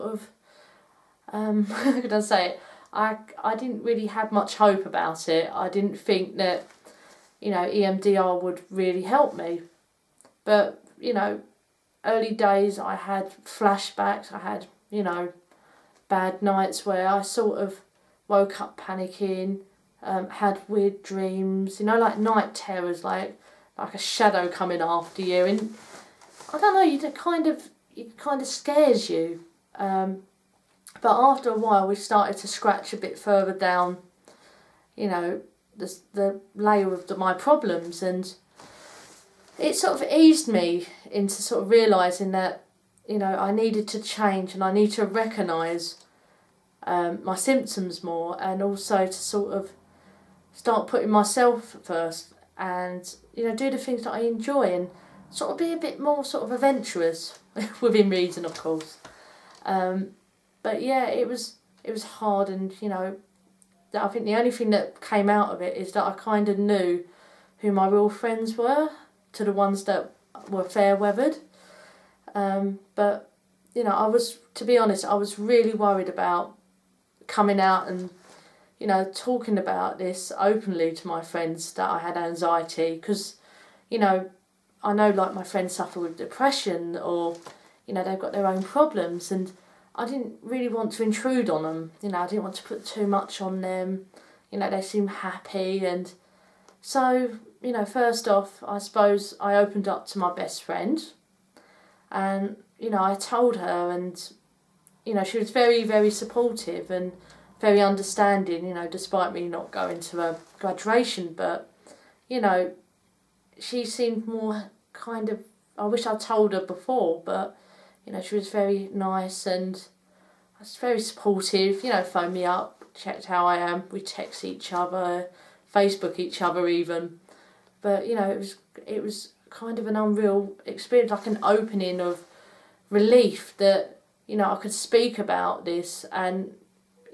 of, how could I say it? I didn't really have much hope about it. I didn't think that, EMDR would really help me. But, early days I had flashbacks, I had, bad nights where I sort of woke up panicking, had weird dreams, like night terrors, like a shadow coming after you, and I don't know, it kind of scares you. But after a while, we started to scratch a bit further down, the layer of my problems, and it sort of eased me into sort of realising that, I needed to change and I need to recognise my symptoms more, and also to sort of start putting myself first and, do the things that I enjoy and sort of be a bit more sort of adventurous, within reason, of course. But yeah, it was hard, and, I think the only thing that came out of it is that I kind of knew who my real friends were, to the ones that were fair weathered. But, to be honest, I was really worried about coming out and, talking about this openly to my friends that I had anxiety, because, I know like my friends suffer with depression, or, they've got their own problems, and I didn't really want to intrude on them. I didn't want to put too much on them. They seem happy, and so, first off, I suppose I opened up to my best friend, and, I told her, and, she was very, very supportive and very understanding, despite me not going to a graduation, but, she seemed more kind of, I wish I'd told her before, but, she was very nice and was very supportive, phoned me up, checked how I am, we text each other, Facebook each other even, but, it was kind of an unreal experience, like an opening of relief that, I could speak about this and,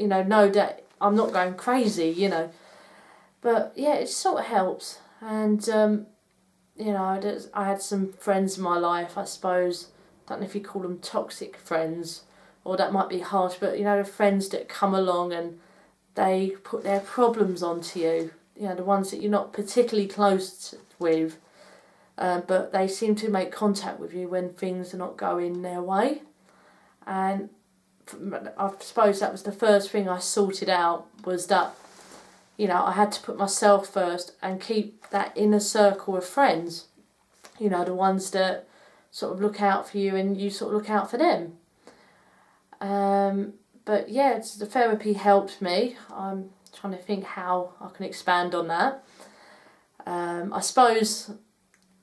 know that I'm not going crazy, But yeah, it sort of helps. And, I had some friends in my life, I suppose, I don't know if you call them toxic friends, or that might be harsh, but, the friends that come along and they put their problems onto you, the ones that you're not particularly close with, but they seem to make contact with you when things are not going their way. And I suppose that was the first thing I sorted out, was that, I had to put myself first and keep that inner circle of friends, the ones that sort of look out for you and you sort of look out for them. But yeah, the therapy helped me. I'm trying to think how I can expand on that. I suppose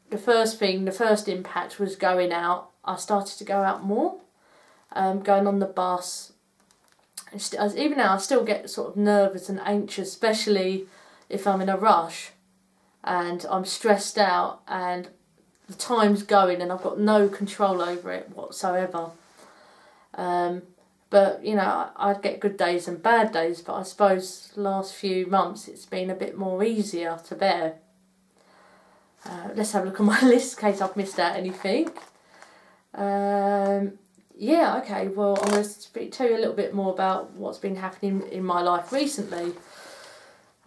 the first impact was going out. I started to go out more, going on the bus. Even now, I still get sort of nervous and anxious, especially if I'm in a rush and I'm stressed out and the time's going and I've got no control over it whatsoever. But, I get good days and bad days, but I suppose the last few months it's been a bit more easier to bear. Let's have a look at my list in case I've missed out anything. Yeah, okay, well, I'm going to tell you a little bit more about what's been happening in my life recently.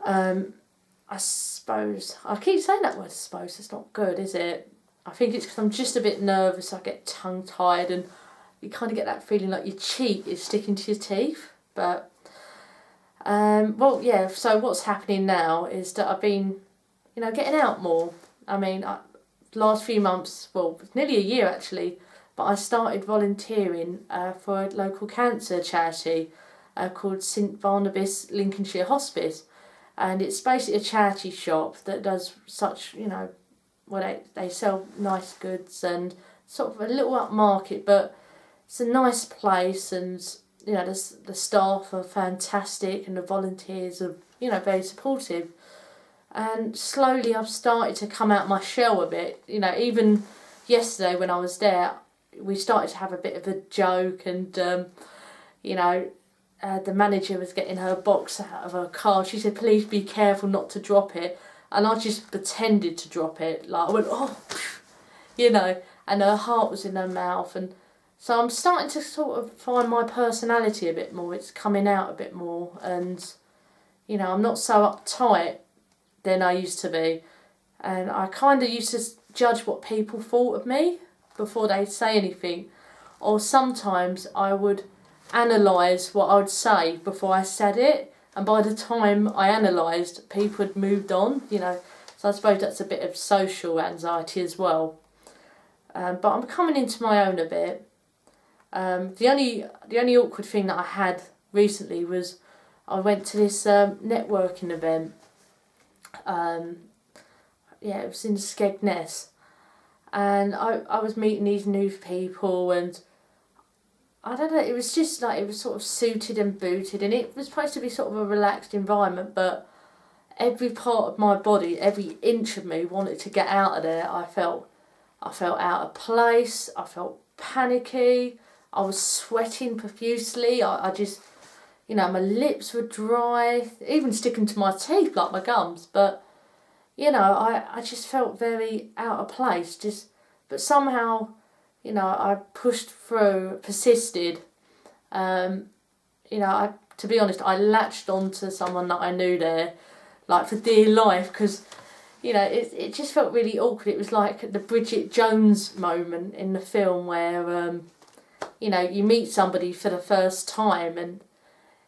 I suppose, I keep saying that word, suppose, it's not good, is it? I think it's because I'm just a bit nervous, I get tongue-tied, and you kind of get that feeling like your cheek is sticking to your teeth. But, well, yeah, so what's happening now is that I've been, getting out more. I mean, last few months, well, nearly a year actually, but I started volunteering for a local cancer charity called St Barnabas Lincolnshire Hospice. And it's basically a charity shop that does such, they sell nice goods and sort of a little upmarket, but it's a nice place, and, the staff are fantastic and the volunteers are, very supportive. And slowly I've started to come out my shell a bit. Even yesterday when I was there, we started to have a bit of a joke, and, the manager was getting her box out of her car. She said, please be careful not to drop it. And I just pretended to drop it. Like, I went, oh, and her heart was in her mouth. And So I'm starting to sort of find my personality a bit more. It's coming out a bit more, and I'm not so uptight than I used to be. And I kind of used to judge what people thought of me before they'd say anything, or sometimes I would analyse what I would say before I said it, and by the time I analysed, people had moved on. So I suppose that's a bit of social anxiety as well. But I'm coming into my own a bit. The only awkward thing that I had recently was I went to this networking event. It was in Skegness, and I was meeting these new people, and I don't know, it was just like, it was sort of suited and booted, and it was supposed to be sort of a relaxed environment, but every part of my body, every inch of me wanted to get out of there. I felt out of place, I felt panicky, I was sweating profusely, I just, my lips were dry, even sticking to my teeth, like my gums, but, I just felt very out of place, but somehow, I pushed through, persisted, to be honest, I latched onto someone that I knew there, like for dear life, because it just felt really awkward. It was like the Bridget Jones moment in the film where, you meet somebody for the first time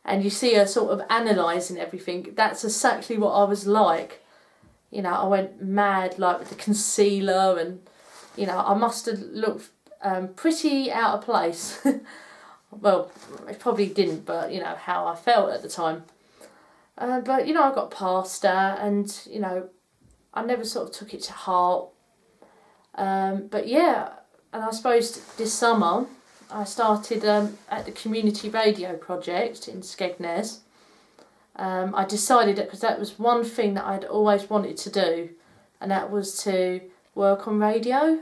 and you see her sort of analysing everything. That's exactly what I was like. I went mad, like with the concealer, and, I must have looked pretty out of place. Well, it probably didn't, but, how I felt at the time. But, I got past that, and, I never sort of took it to heart. But yeah, and I suppose this summer I started at the community radio project in Skegness. I decided that because that was one thing that I'd always wanted to do, and that was to work on radio.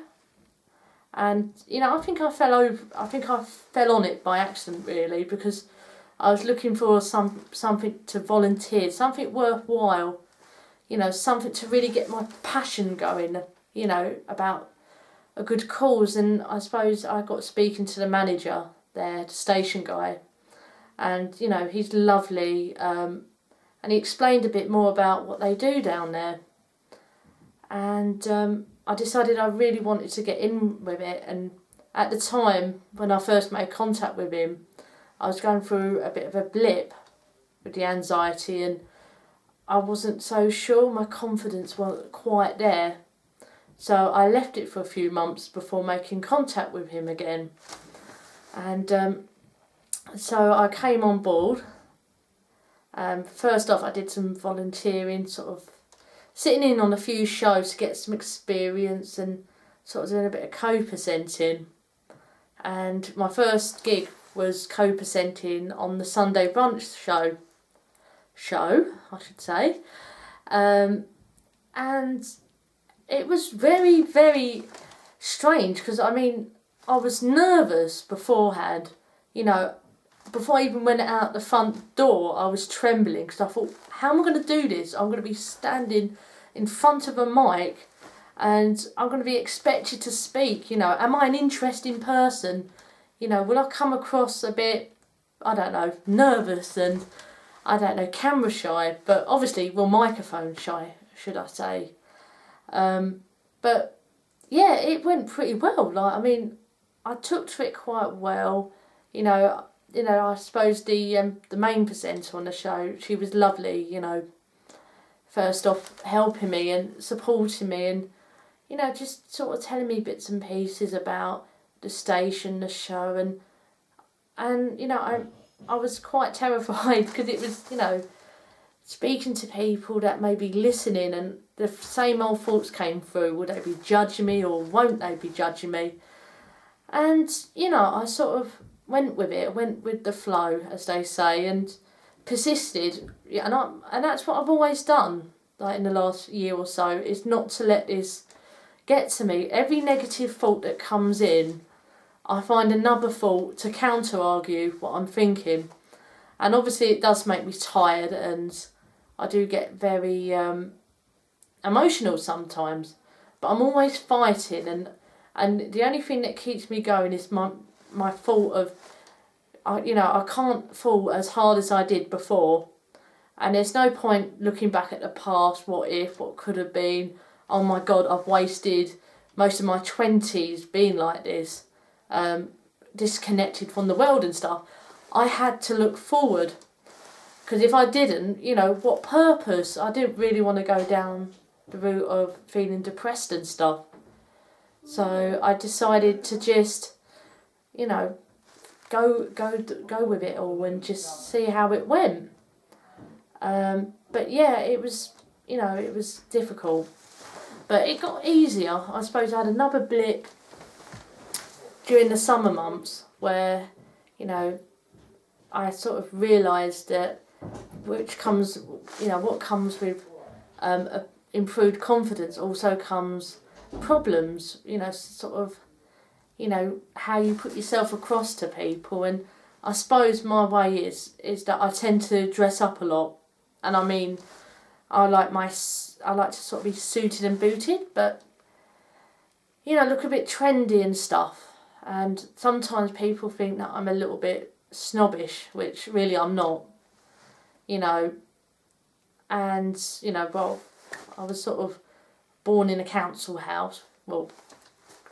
And I think I fell on it by accident, really, because I was looking for something to volunteer, something worthwhile, something to really get my passion going, about a good cause. And I suppose I got speaking to the manager there, the station guy, and he's lovely, and he explained a bit more about what they do down there, and I decided I really wanted to get in with it. And at the time when I first made contact with him, I was going through a bit of a blip with the anxiety, and I wasn't so sure, my confidence wasn't quite there. So I left it for a few months before making contact with him again. And so I came on board. First off, I did some volunteering, sort of sitting in on a few shows to get some experience and sort of doing a bit of co-presenting. And my first gig was co-presenting on the Sunday brunch show, I should say. And it was very, very strange, because I was nervous beforehand. Before I even went out the front door, I was trembling, because I thought, how am I going to do this? I'm going to be standing in front of a mic, and I'm going to be expected to speak. Am I an interesting person? Will I come across a bit, I don't know, nervous and, I don't know, camera shy? But obviously, microphone shy, should I say. But yeah, it went pretty well. I took to it quite well. I suppose the main presenter on the show, she was lovely. First off, helping me and supporting me, and just sort of telling me bits and pieces about the station, the show, and I was quite terrified, because it was speaking to people that may be listening, and the same old thoughts came through. Will they be judging me, or won't they be judging me? And, I sort of went with it, went with the flow, as they say, and persisted. And that's what I've always done, like in the last year or so, is not to let this get to me. Every negative thought that comes in, I find another thought to counter-argue what I'm thinking. And obviously it does make me tired, and I do get very emotional sometimes, but I'm always fighting, and the only thing that keeps me going is my fault of, I can't fall as hard as I did before. And there's no point looking back at the past, what if, what could have been. Oh my God, I've wasted most of my 20s being like this, disconnected from the world and stuff. I had to look forward, because if I didn't, what purpose? I didn't really want to go down the route of feeling depressed and stuff. So I decided to just, go with it all and just see how it went. But yeah, it was difficult, but it got easier. I suppose I had another blip during the summer months where, I sort of realised that what comes with improved confidence also comes problems, how you put yourself across to people. And I suppose my way is that I tend to dress up a lot. And I mean, I like to sort of be suited and booted, but, look a bit trendy and stuff. And sometimes people think that I'm a little bit snobbish, which really I'm not, And, well, I was sort of born in a council house. Well,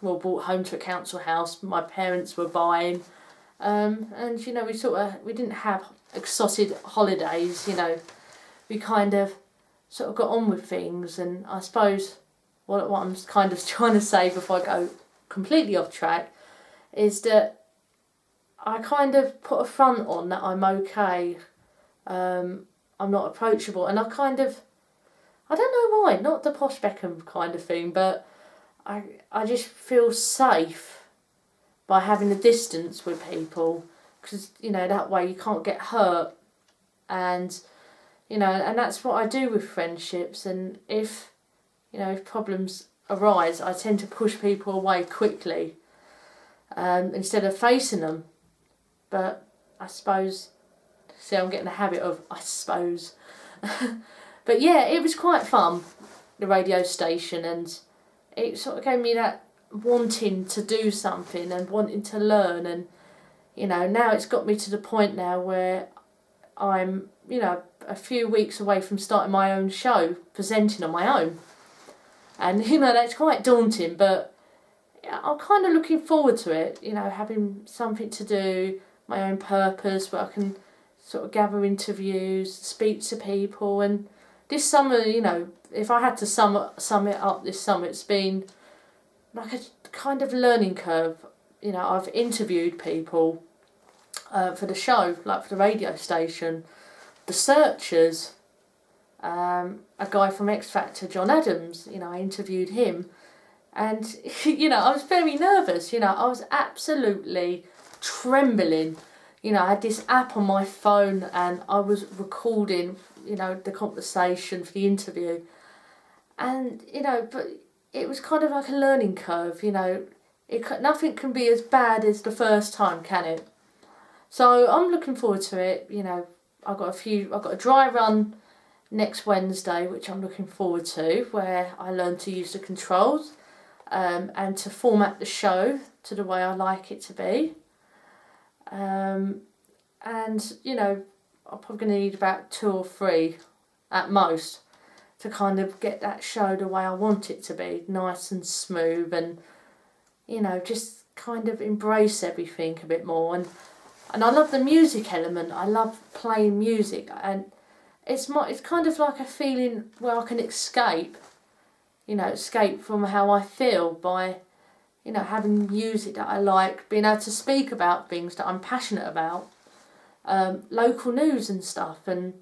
brought home to a council house. My parents were buying. And, we didn't have exotic holidays, We kind of sort of got on with things. And I suppose what I'm kind of trying to say before I go completely off track is that I kind of put a front on that I'm okay. I'm not approachable. And I don't know why, not the Posh Beckham kind of thing, but I just feel safe by having a distance with people, because, that way you can't get hurt. And, and that's what I do with friendships. And if problems arise, I tend to push people away quickly, instead of facing them. But I suppose, I'm getting the habit of, I suppose. But yeah, it was quite fun, the radio station, and it sort of gave me that wanting to do something and wanting to learn. And, now it's got me to the point now where I'm, a few weeks away from starting my own show, presenting on my own. And, that's quite daunting, but I'm kind of looking forward to it, having something to do, my own purpose, where I can sort of gather interviews, speak to people. And this summer, if I had to sum it up this summer, it's been like a kind of learning curve. I've interviewed people for the show, like for the radio station, The Searchers, a guy from X Factor, John Adams, I interviewed him. And, I was very nervous, I was absolutely trembling. I had this app on my phone and I was recording, the conversation for the interview. And, but it was kind of like a learning curve, nothing can be as bad as the first time, can it? So I'm looking forward to it. I've got a dry run next Wednesday, which I'm looking forward to, where I learn to use the controls, and to format the show to the way I like it to be. And, I'm probably going to need about 2 or 3 at most to kind of get that show the way I want it to be, nice and smooth, and, just kind of embrace everything a bit more. And I love the music element. I love playing music, and it's kind of like a feeling where I can escape from how I feel by, having music that I like, being able to speak about things that I'm passionate about, local news and stuff. And,